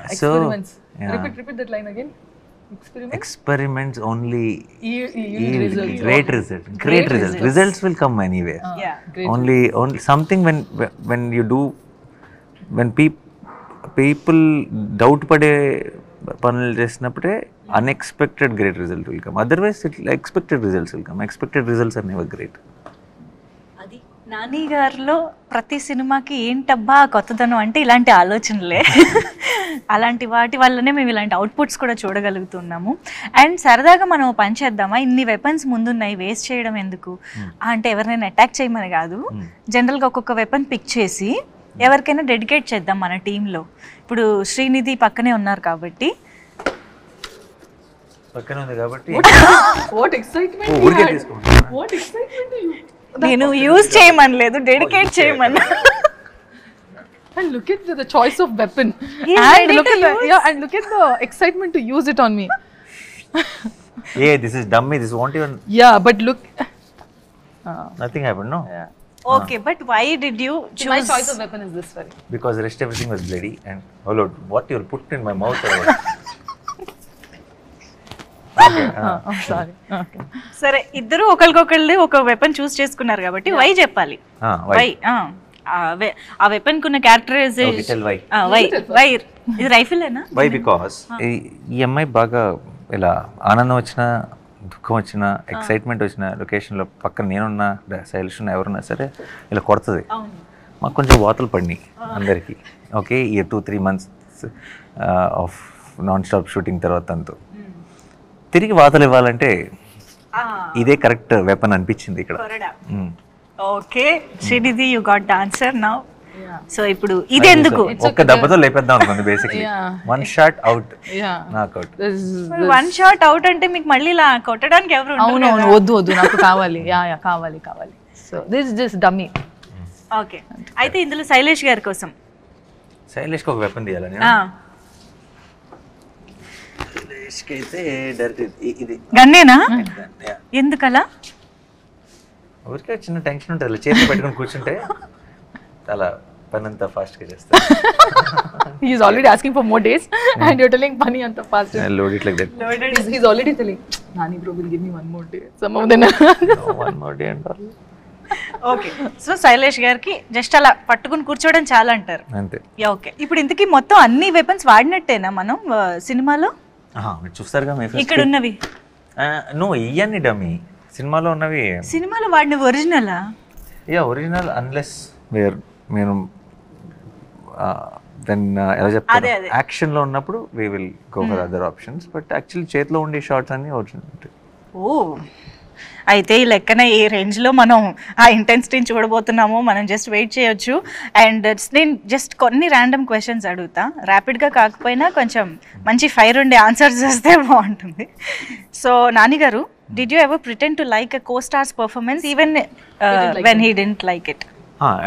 experiments. yeah. Repeat that line again. Experiments only Yield results. great results. Great results. Results will come anywhere. Yeah. Great. Only something when you do, when people doubt పడే పనులు చేసినప్పుడే unexpected great result will come. Otherwise expected results will come. Expected results are never great. అది నాని గారిలో ప్రతి సినిమాకి ఏంటబ్బా కొత్తదనం అంటే ఇలాంటి ఆలోచనలే. అలాంటి వాటి వల్లనే మేము ఇలాంటి అవుట్పుట్స్ కూడా చూడగలుగుతున్నాము. అండ్ సరదాగా మనం పని చేద్దామా, ఇన్ని వెపన్స్ ముందున్నాయి వేస్ట్ చేయడం ఎందుకు అంటే ఎవరినైనా అటాక్ చేయమని కాదు, జనరల్గా ఒక్కొక్క వెపన్ పిక్ చేసి ఎవరికైనా డెడికేట్ చేద్దాం మన టీంలో. ఇప్పుడు శ్రీనిధి పక్కనే ఉన్నారు కాబట్టి పక్కన ఉంది కాబట్టి What excitement! ఓ, you ఊరికే had. తీసుకోండి. What excitement you! నేను యూజ్ చేయమనలేదు, డెడికేట్ చేయమన్నా. And look at the choice of weapon. He's And ready look to at the, use. yeah, and look at the excitement to use it on me. Yeah, this is dummy. This won't even. Yeah, but look. Nothing happened, no? Yeah. Okay, but why did you My choose? choice of weapon is this very. Because rest everything was bloody and oh Lord, what you'll put in my mouth or what? Okay. I'm sorry. Okay. సరే, ఇద్దరు ఒకరికొకళ్ళు ఒక weapon చూస్ చేసుకున్నారు కాబట్టి why చెప్పాలి. Why? Why ఆ weapon కున్న characterisation. Okay, tell why. Why ఇది రైఫిలేనా? Why? Because ఈ అమ్మాయి బాగా ఇలా ఆనందం వచ్చినా, దుఃఖం వచ్చినా, ఎక్సైట్మెంట్ వచ్చిన లొకేషన్లో పక్కన నేనున్నా, శైలిష్ ఉన్నా, ఎవరున్నా సరే ఇలా కొడుతుంది. మాకు కొంచెం వాతలు పడినాయి అందరికీ. ఓకే, ఈ 2-3 months of non stop shooting తర్వాత అంతా తిరిగి వాతలు ఇవ్వాలంటే ఇదే కరెక్ట్ వెపన్ అనిపించింది ఇక్కడ. Okay Srinidhi, you got the answer now. Yeah. So ఇప్పుడు ఇది ఎందుకు? ఒక్క దెబ్బతో లేపేద్దాం అనుకుంది basically. Yeah. 1 shot out, Yeah. Knockout. This is. One shot out అంటే మీకు మళ్ళీ ఇలా కొట్టడానికి ఎవరు ఉండరు అవును కదా? వద్దు నాకు కావాలి. యా కావాలి. So this is just dummy. Okay, అయితే ఇందులో శైలేష్ గారి కోసం శైలేష్కి ఒక వెపన్ తీయాలని. శైలేష్కి అయితే డైరెక్ట్ ఇది గన్నేనా? ఎందుకలా? ఊరికే చిన్న టెన్షన్ ఉంటుంది, అలా చేతి పెట్టుకొని కూర్చుంటే అలా పని అంతా ఫాస్ట్గా చేస్తాను. He is already asking for more days and you're telling Pani anta fast. Load it like that. He's already telling Nani bro will give me one more day. Some of them. No, one more day and all. Okay, so Shailesh గారికి just అలా పట్టుకుని కూర్చోవడం చాలా అంటారు. అంతే. Okay, ఇప్పుడు ఇంతకీ మొత్తం అన్ని వెపన్స్ వాడినట్టేనా మనం సినిమాలో? మీరు చూస్తారుగా మీ ఇక్కడ ఉన్నవి నువ్వు ఇవన్నీ డమ్మీ, సినిమాలో ఉన్నవి సినిమాలో వాడినవి ఒరిజినలా? ఒరిజినల్ అన్లెస్ మీరు దెన్ ఎలా చెప్తారు, యాక్షన్లో ఉన్నప్పుడు we will go for other options. But actually చేతిలో ఉండే షార్ట్స్ అన్నీ ఒరిజినల్ ఉంటాయి. ఓ, అయితే ఈ లెక్కన ఏ రేంజ్లో మనం ఆ ఇంటెన్సిటీని చూడబోతున్నామో మనం జస్ట్ వెయిట్ చేయొచ్చు. అండ్ నేను జస్ట్ కొన్ని ర్యాండమ్ క్వశ్చన్స్ అడుగుతా, ర్యాపిడ్గా కాకపోయినా కొంచెం మంచి ఫైర్ ఉండే ఆన్సర్స్ వస్తే బాగుంటుంది. సో నాని గారు, did you ever pretend to like a co-star's performance even when he didn't like it?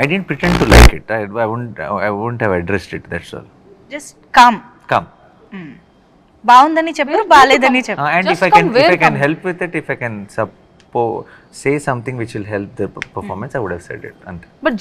I didn't pretend to like it. I wouldn't have addressed it. That's all. Just com. బాగుందని చెప్పారు, బాలేదని చెప్పారు. And if I can help with it, if I can say something which will help the performance, I would have said it. But